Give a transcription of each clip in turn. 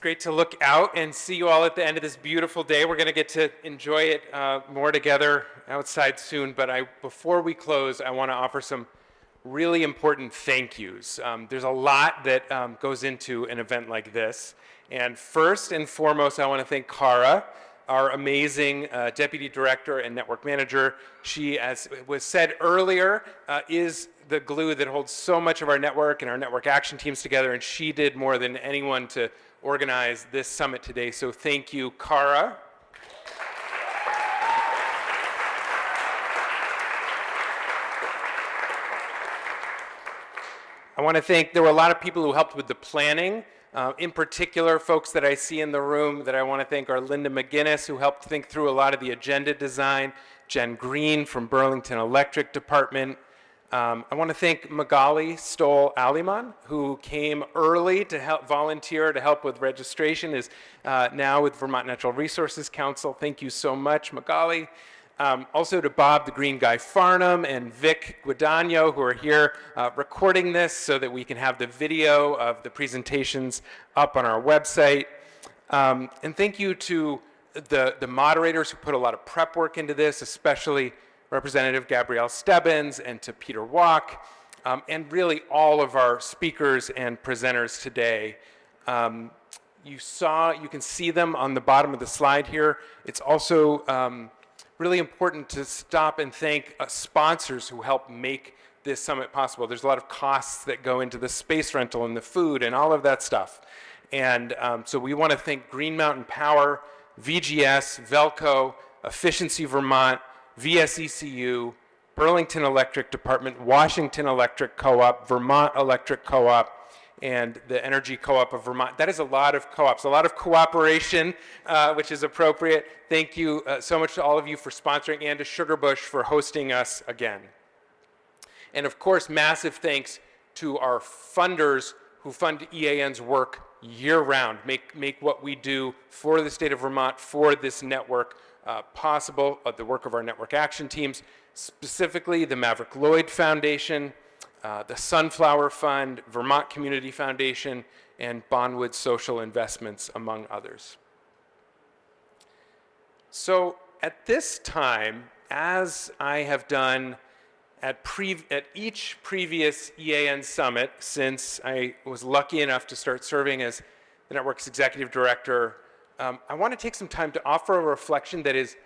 great to look out and see you all at the end of this beautiful day. We're going to get to enjoy it more together outside soon, but before we close, I want to offer some really important thank yous. There's a lot that goes into an event like this, and first and foremost, I want to thank Cara, our amazing Deputy Director and Network Manager. She, as was said earlier, is the glue that holds so much of our network and our network action teams together, and she did more than anyone to organize this summit today, so thank you, Cara. I want to thank, there were a lot of people who helped with the planning. In particular, folks that I see in the room that I want to thank are Linda McGinnis, who helped think through a lot of the agenda design, Jen Green from Burlington Electric Department. I want to thank Magali Stoll-Aliman, who came early to help volunteer to help with registration, is now with Vermont Natural Resources Council. Thank you so much, Magali. Also to Bob the Green Guy Farnham and Vic Guadagno, who are here recording this so that we can have the video of the presentations up on our website. And thank you to the moderators who put a lot of prep work into this, especially Representative Gabrielle Stebbins and to Peter Walk, and really all of our speakers and presenters today. You can see them on the bottom of the slide here. It's also really important to stop and thank sponsors who help make this summit possible. There's a lot of costs that go into the space rental and the food and all of that stuff. And so we want to thank Green Mountain Power, VGS, Velco, Efficiency Vermont, VSECU, Burlington Electric Department, Washington Electric Co-op, Vermont Electric Co-op, and the Energy Co-op of Vermont. That is a lot of co-ops, a lot of cooperation, which is appropriate. Thank you so much to all of you for sponsoring and to Sugarbush for hosting us again. And of course, massive thanks to our funders who fund EAN's work year-round, make what we do for the state of Vermont, for this network possible, the work of our network action teams, specifically the Maverick Lloyd Foundation, the Sunflower Fund, Vermont Community Foundation, and Bondwood Social Investments, among others. So at this time, as I have done at each previous EAN summit since I was lucky enough to start serving as the network's executive director, I want to take some time to offer a reflection that is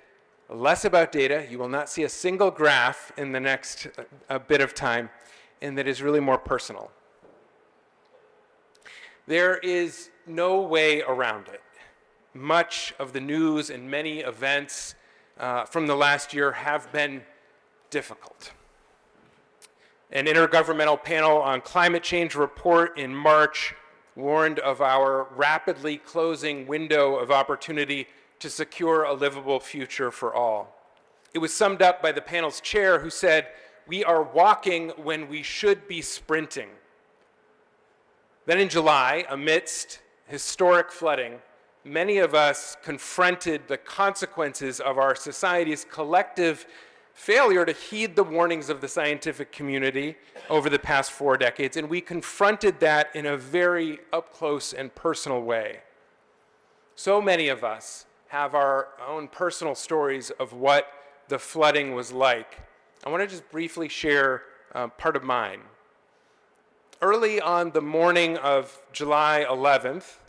less about data. You will not see a single graph in the next bit of time, and that is really more personal. There is no way around it. Much of the news and many events from the last year have been difficult. An intergovernmental panel on climate change report in March warned of our rapidly closing window of opportunity to secure a livable future for all. It was summed up by the panel's chair, who said, "We are walking when we should be sprinting." Then in July, amidst historic flooding, many of us confronted the consequences of our society's collective failure to heed the warnings of the scientific community over the past 4 decades, and we confronted that in a very up-close and personal way. So many of us have our own personal stories of what the flooding was like. I want to just briefly share part of mine. Early on the morning of July 11th,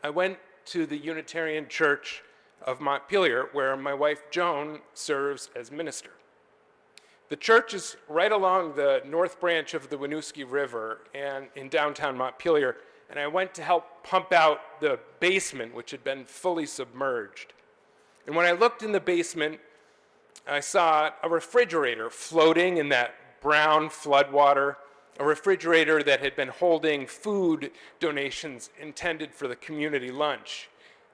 I went to the Unitarian Church of Montpelier, where my wife Joan serves as minister. The church is right along the north branch of the Winooski River and in downtown Montpelier, and I went to help pump out the basement, which had been fully submerged. And when I looked in the basement, I saw a refrigerator floating in that brown floodwater, a refrigerator that had been holding food donations intended for the community lunch.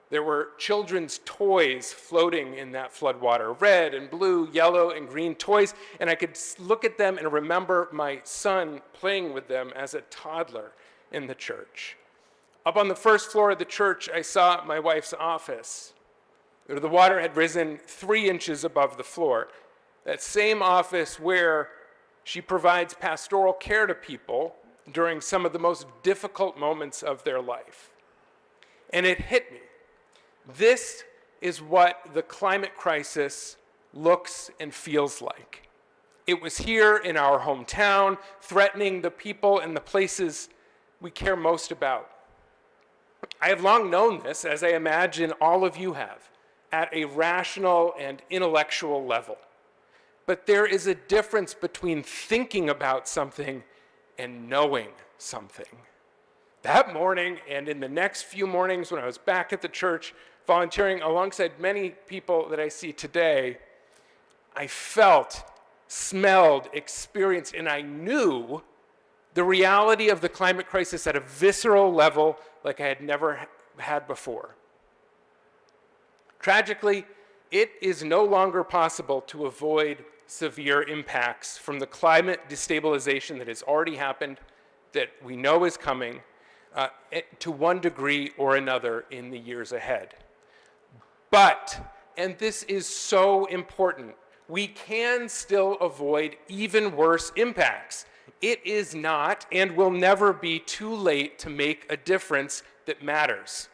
There were children's toys floating in that floodwater, red and blue, yellow and green toys, and I could look at them and remember my son playing with them as a toddler in the church. Up on the first floor of the church, I saw my wife's office. The water had risen 3 inches above the floor. That same office where she provides pastoral care to people during some of the most difficult moments of their life. And it hit me. This is what the climate crisis looks and feels like. It was here in our hometown, threatening the people and the places we care most about. I have long known this, as I imagine all of you have, at a rational and intellectual level. But there is a difference between thinking about something and knowing something. That morning, and in the next few mornings when I was back at the church, volunteering alongside many people that I see today, I felt, smelled, experienced, and I knew the reality of the climate crisis at a visceral level like I had never had before. Tragically, it is no longer possible to avoid severe impacts from the climate destabilization that has already happened, that we know is coming, to one degree or another in the years ahead. But, and this is so important, we can still avoid even worse impacts. It is not and will never be too late to make a difference that matters.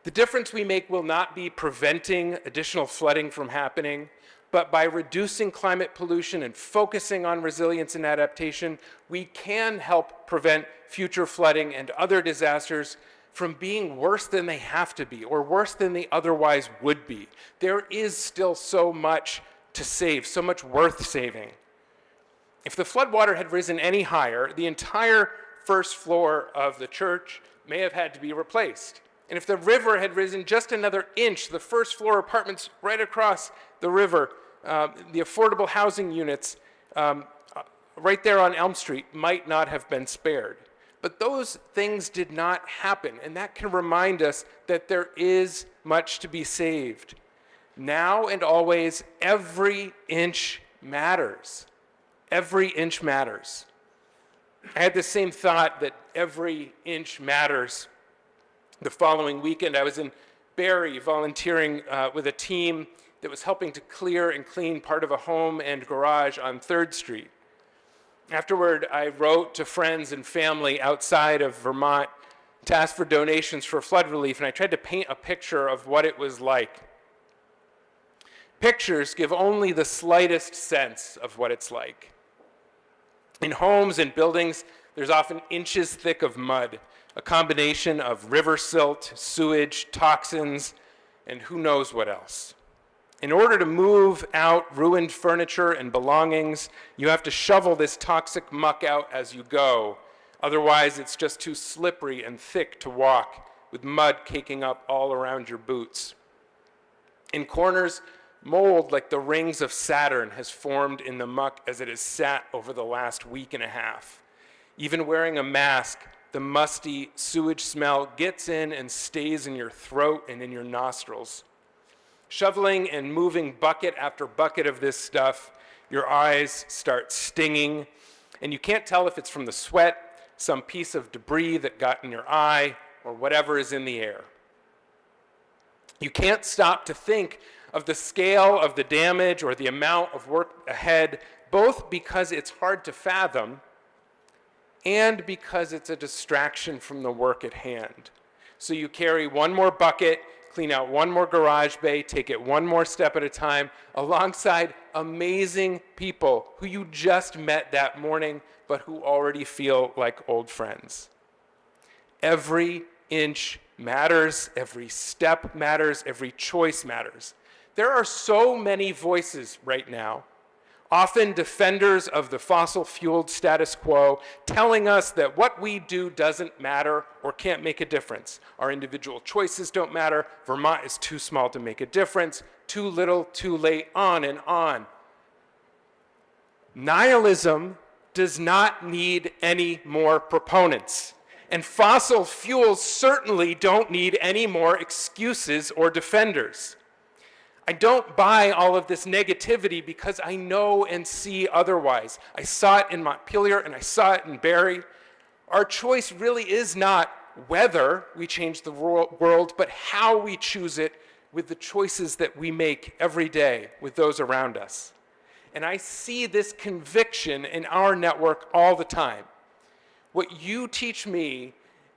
The difference we make will not be preventing additional flooding from happening, but by reducing climate pollution and focusing on resilience and adaptation, we can help prevent future flooding and other disasters from being worse than they have to be or worse than they otherwise would be. There is still so much to save, so much worth saving. If the floodwater had risen any higher, the entire first floor of the church may have had to be replaced. And if the river had risen just another inch, the first floor apartments right across the river, the affordable housing units right there on Elm Street might not have been spared. But those things did not happen, and that can remind us that there is much to be saved. Now and always, every inch matters. Every inch matters. I had the same thought that every inch matters. The following weekend, I was in Barrie volunteering with a team that was helping to clear and clean part of a home and garage on 3rd Street. Afterward, I wrote to friends and family outside of Vermont to ask for donations for flood relief, and I tried to paint a picture of what it was like. Pictures give only the slightest sense of what it's like. In homes and buildings, there's often inches thick of mud, a combination of river silt, sewage, toxins, and who knows what else. In order to move out ruined furniture and belongings, you have to shovel this toxic muck out as you go. Otherwise, it's just too slippery and thick to walk, with mud caking up all around your boots. In corners, mold like the rings of Saturn has formed in the muck as it has sat over the last week and a half. Even wearing a mask, the musty sewage smell gets in and stays in your throat and in your nostrils. Shoveling and moving bucket after bucket of this stuff, your eyes start stinging, and you can't tell if it's from the sweat, some piece of debris that got in your eye, or whatever is in the air. You can't stop to think of the scale of the damage or the amount of work ahead, both because it's hard to fathom and because it's a distraction from the work at hand. So you carry one more bucket, clean out one more garage bay, take it one more step at a time, alongside amazing people who you just met that morning, but who already feel like old friends. Every inch matters, every step matters, every choice matters. There are so many voices right now, often defenders of the fossil-fueled status quo, telling us that what we do doesn't matter or can't make a difference. Our individual choices don't matter. Vermont is too small to make a difference. Too little, too late, on and on. Nihilism does not need any more proponents. And fossil fuels certainly don't need any more excuses or defenders. I don't buy all of this negativity because I know and see otherwise. I saw it in Montpelier and I saw it in Barrie. Our choice really is not whether we change the world, but how we choose it with the choices that we make every day with those around us. And I see this conviction in our network all the time. What you teach me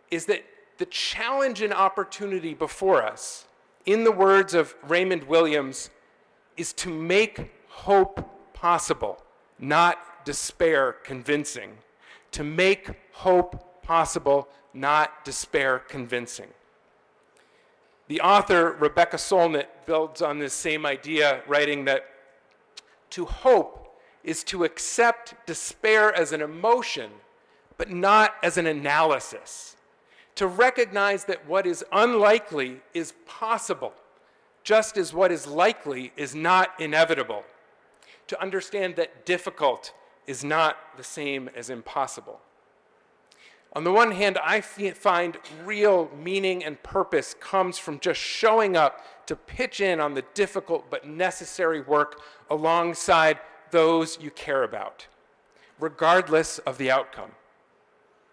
is that The challenge and opportunity before us, in the words of Raymond Williams, is to make hope possible, not despair convincing. To make hope possible, not despair convincing. The author, Rebecca Solnit, builds on this same idea, writing that to hope is to accept despair as an emotion, but not as an analysis. To recognize that what is unlikely is possible, just as what is likely is not inevitable. To understand that difficult is not the same as impossible. On the one hand, I find real meaning and purpose comes from just showing up to pitch in on the difficult but necessary work alongside those you care about, regardless of the outcome.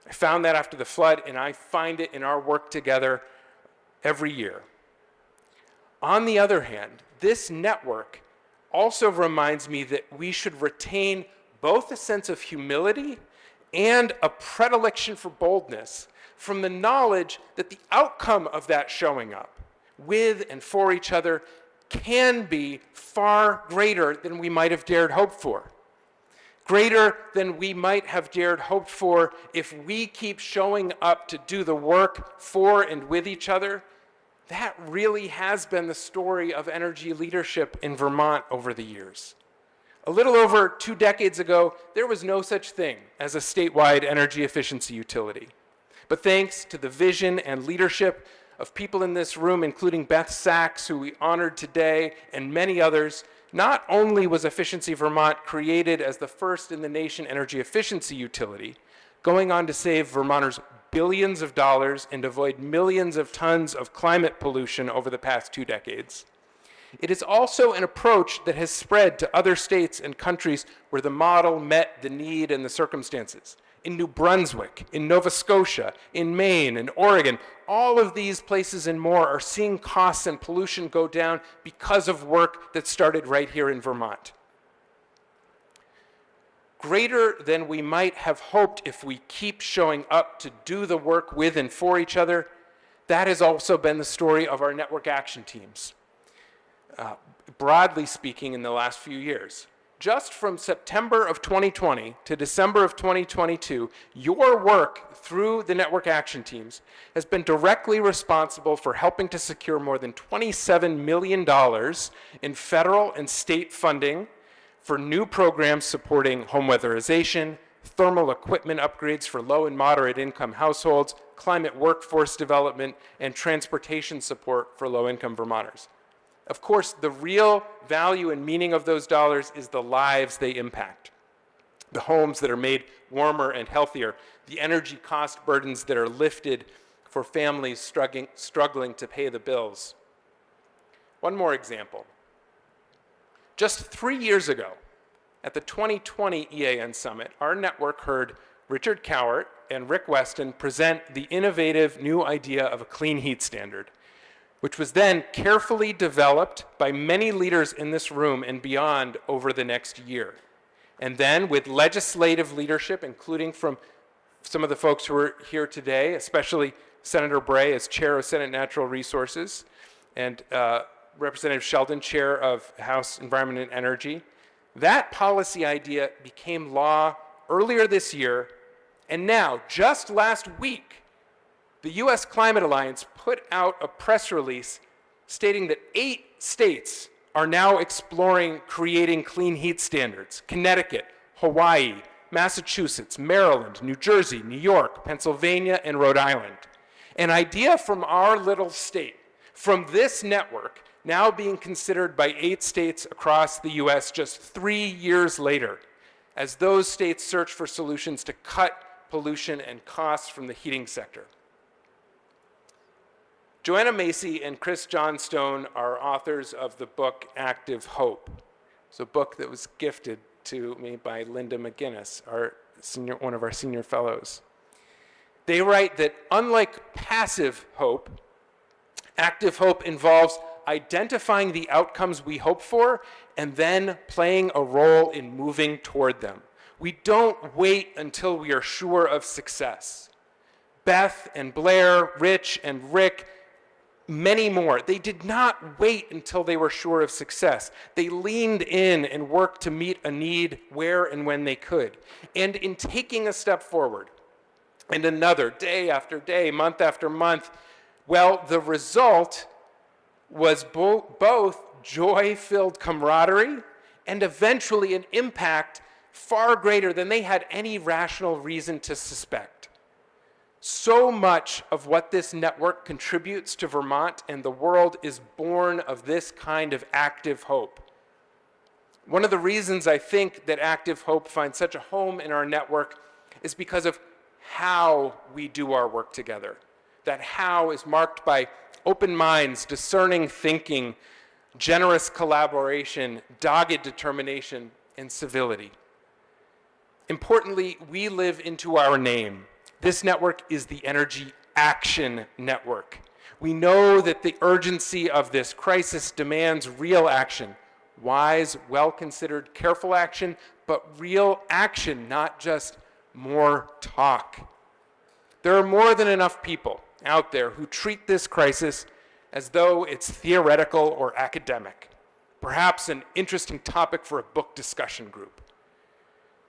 I found that after the flood, and I find it in our work together every year. On the other hand, this network also reminds me that we should retain both a sense of humility and a predilection for boldness from the knowledge that the outcome of that showing up with and for each other can be far greater than we might have dared hope for. Greater than we might have dared hope for if we keep showing up to do the work for and with each other. That really has been the story of energy leadership in Vermont over the years. A little over 2 decades ago, there was no such thing as a statewide energy efficiency utility. But thanks to the vision and leadership of people in this room, including Beth Sachs, who we honored today, and many others, not only was Efficiency Vermont created as the first in the nation energy efficiency utility, going on to save Vermonters billions of dollars and avoid millions of tons of climate pollution over the past 2 decades. It is also an approach that has spread to other states and countries where the model met the need and the circumstances. In New Brunswick, in Nova Scotia, in Maine, in Oregon, all of these places and more are seeing costs and pollution go down because of work that started right here in Vermont. Greater than we might have hoped if we keep showing up to do the work with and for each other, that has also been the story of our network action teams. Broadly speaking, in the last few years. Just from September of 2020 to December of 2022, your work through the network action teams has been directly responsible for helping to secure more than $27 million in federal and state funding for new programs supporting home weatherization, thermal equipment upgrades for low and moderate income households, climate workforce development, and transportation support for low-income Vermonters. Of course, the real value and meaning of those dollars is the lives they impact. The homes that are made warmer and healthier, the energy cost burdens that are lifted for families struggling to pay the bills. One more example. Just 3 years ago, at the 2020 EAN Summit, our network heard Richard Cowart and Rick Weston present the innovative new idea of a clean heat standard, which was then carefully developed by many leaders in this room and beyond over the next year. And then with legislative leadership, including from some of the folks who are here today, especially Senator Bray as chair of Senate Natural Resources, and Representative Sheldon, chair of House Environment and Energy, that policy idea became law earlier this year. And now, just last week, the U.S. Climate Alliance put out a press release stating that 8 states are now exploring creating clean heat standards: Connecticut, Hawaii, Massachusetts, Maryland, New Jersey, New York, Pennsylvania, and Rhode Island. An idea from our little state, from this network, now being considered by 8 states across the U.S. just 3 years later, as those states search for solutions to cut pollution and costs from the heating sector. Joanna Macy and Chris Johnstone are authors of the book Active Hope. It's a book that was gifted to me by Linda McGinnis, one of our senior fellows. They write that unlike passive hope, active hope involves identifying the outcomes we hope for and then playing a role in moving toward them. We don't wait until we are sure of success. Beth and Blair, Rich and Rick, many more. They did not wait until they were sure of success. They leaned in and worked to meet a need where and when they could. And in taking a step forward, and another, day after day, month after month, well, the result was both joy-filled camaraderie and eventually an impact far greater than they had any rational reason to suspect. So much of what this network contributes to Vermont and the world is born of this kind of active hope. One of the reasons I think that active hope finds such a home in our network is because of how we do our work together. That how is marked by open minds, discerning thinking, generous collaboration, dogged determination, and civility. Importantly, we live into our name. This network is the Energy Action Network. We know that the urgency of this crisis demands real action. Wise, well-considered, careful action, but real action, not just more talk. There are more than enough people out there who treat this crisis as though it's theoretical or academic, perhaps an interesting topic for a book discussion group.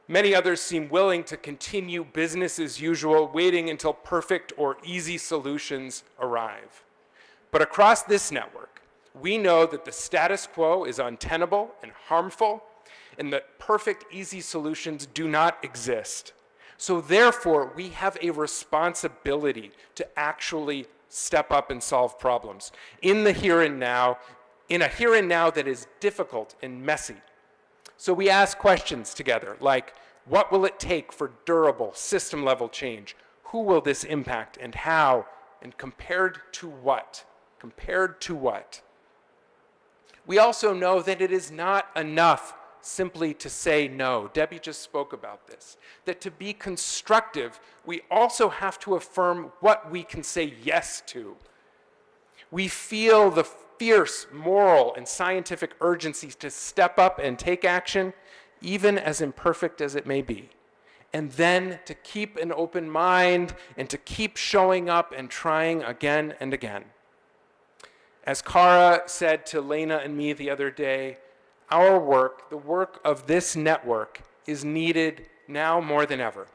Many others seem willing to continue business as usual, waiting until perfect or easy solutions arrive. But across this network, we know that the status quo is untenable and harmful, and that perfect, easy solutions do not exist. So therefore, we have a responsibility to actually step up and solve problems in the here and now, in a here and now that is difficult and messy. So we ask questions together like, what will it take for durable system-level change? Who will this impact and how? And compared to what? Compared to what? We also know that it is not enough simply to say no. Debbie just spoke about this. That to be constructive, we also have to affirm what we can say yes to. We feel the fierce moral and scientific urgency to step up and take action, even as imperfect as it may be. And then to keep an open mind and to keep showing up and trying again and again. As Cara said to Lena and me the other day, our work, the work of this network, is needed now more than ever.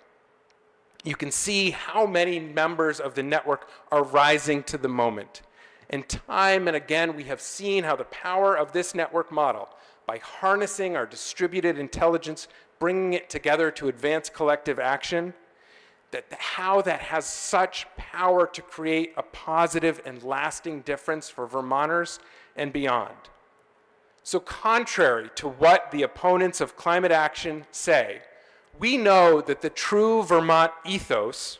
You can see how many members of the network are rising to the moment. And time and again, we have seen how the power of this network model, by harnessing our distributed intelligence, bringing it together to advance collective action, how that has such power to create a positive and lasting difference for Vermonters and beyond. So contrary to what the opponents of climate action say, we know that the true Vermont ethos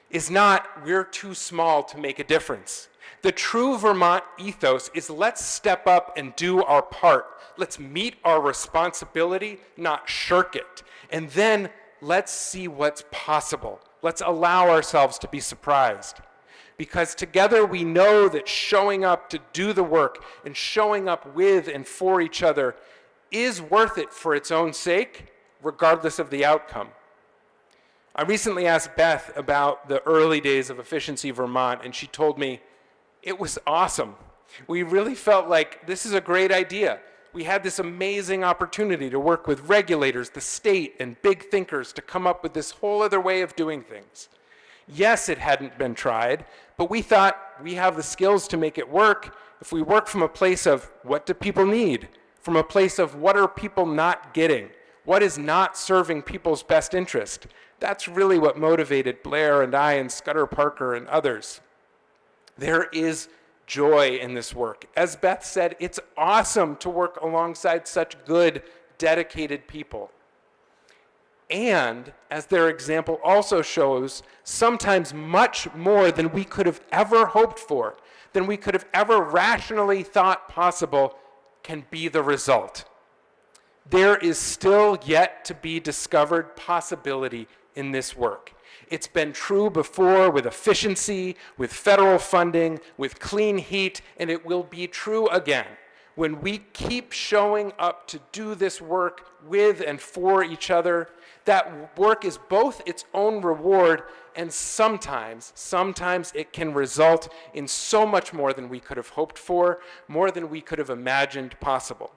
is not, we're too small to make a difference. The true Vermont ethos is, let's step up and do our part. Let's meet our responsibility, not shirk it. And then let's see what's possible. Let's allow ourselves to be surprised. Because together we know that showing up to do the work and showing up with and for each other is worth it for its own sake, regardless of the outcome. I recently asked Beth about the early days of Efficiency Vermont, and she told me it was awesome. We really felt like this is a great idea. We had this amazing opportunity to work with regulators, the state, and big thinkers to come up with this whole other way of doing things. Yes, it hadn't been tried, but we thought we have the skills to make it work if we work from a place of what do people need, from a place of what are people not getting, what is not serving people's best interest. That's really what motivated Blair and I and Scudder Parker and others. There is joy in this work. As Beth said, it's awesome to work alongside such good, dedicated people. And, as their example also shows, sometimes much more than we could have ever hoped for, than we could have ever rationally thought possible, can be the result. There is still yet to be discovered possibility in this work. It's been true before with efficiency, with federal funding, with clean heat, and it will be true again when we keep showing up to do this work with and for each other. that work is both its own reward and sometimes it can result in so much more than we could have hoped for, more than we could have imagined possible.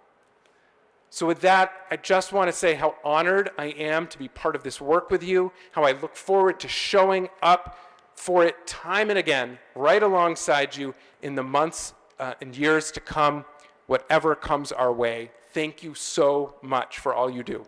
So with that, I just want to say how honored I am to be part of this work with you, how I look forward to showing up for it time and again, right alongside you in the months and years to come, whatever comes our way. Thank you so much for all you do.